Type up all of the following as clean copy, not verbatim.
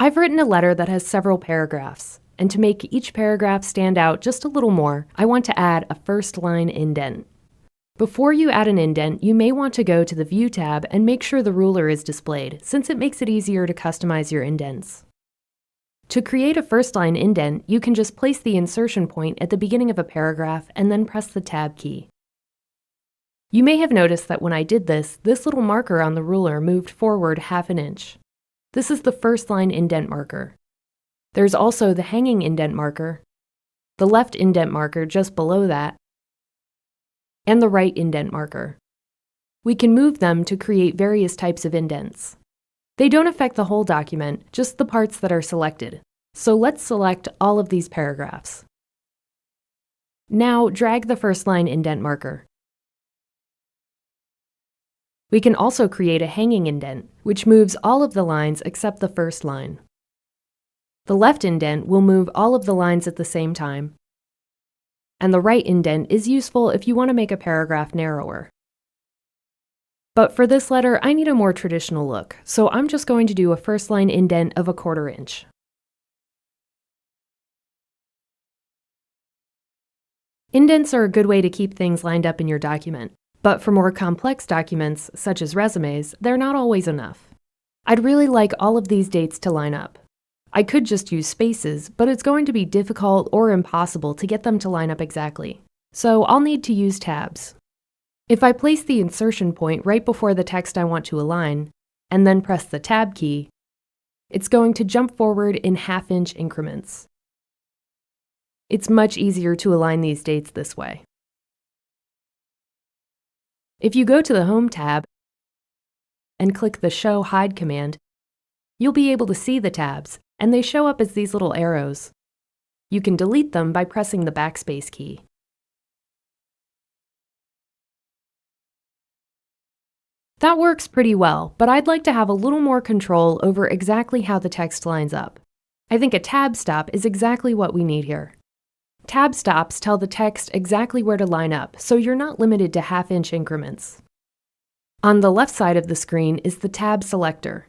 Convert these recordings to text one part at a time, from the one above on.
I've written a letter that has several paragraphs, and to make each paragraph stand out just a little more, I want to add a first line indent. Before you add an indent, you may want to go to the View tab and make sure the ruler is displayed, since it makes it easier to customize your indents. To create a first-line indent, you can just place the insertion point at the beginning of a paragraph and then press the Tab key. You may have noticed that when I did this little marker on the ruler moved forward ½ an inch. This is the first-line indent marker. There's also the hanging indent marker, the left indent marker just below that, and the right indent marker. We can move them to create various types of indents. They don't affect the whole document, just the parts that are selected. So let's select all of these paragraphs. Now drag the first line indent marker. We can also create a hanging indent, which moves all of the lines except the first line. The left indent will move all of the lines at the same time, and the right indent is useful if you want to make a paragraph narrower. But for this letter, I need a more traditional look, so I'm just going to do a first line indent of ¼ inch. Indents are a good way to keep things lined up in your document, but for more complex documents, such as resumes, they're not always enough. I'd really like all of these dates to line up. I could just use spaces, but it's going to be difficult or impossible to get them to line up exactly, so I'll need to use tabs. If I place the insertion point right before the text I want to align, and then press the Tab key, it's going to jump forward in ½ inch increments. It's much easier to align these dates this way. If you go to the Home tab and click the Show Hide command, you'll be able to see the tabs, and they show up as these little arrows. You can delete them by pressing the backspace key. That works pretty well, but I'd like to have a little more control over exactly how the text lines up. I think a tab stop is exactly what we need here. Tab stops tell the text exactly where to line up, so you're not limited to ½ inch increments. On the left side of the screen is the tab selector.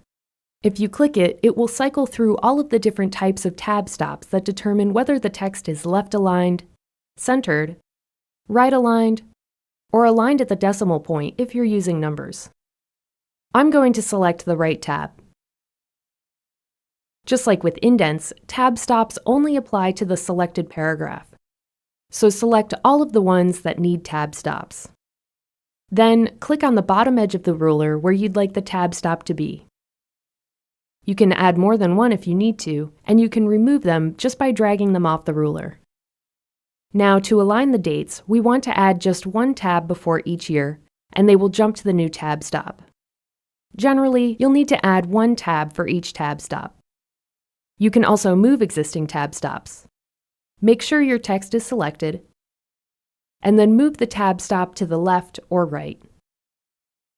If you click it, it will cycle through all of the different types of tab stops that determine whether the text is left aligned, centered, right aligned, or aligned at the decimal point if you're using numbers. I'm going to select the right tab. Just like with indents, tab stops only apply to the selected paragraph. So select all of the ones that need tab stops. Then click on the bottom edge of the ruler where you'd like the tab stop to be. You can add more than one if you need to, and you can remove them just by dragging them off the ruler. Now, to align the dates, we want to add just one tab before each year, and they will jump to the new tab stop. Generally, you'll need to add one tab for each tab stop. You can also move existing tab stops. Make sure your text is selected, and then move the tab stop to the left or right.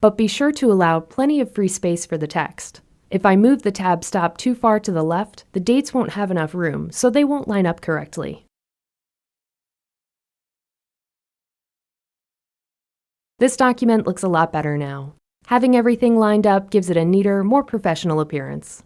But be sure to allow plenty of free space for the text. If I move the tab stop too far to the left, the dates won't have enough room, so they won't line up correctly. This document looks a lot better now. Having everything lined up gives it a neater, more professional appearance.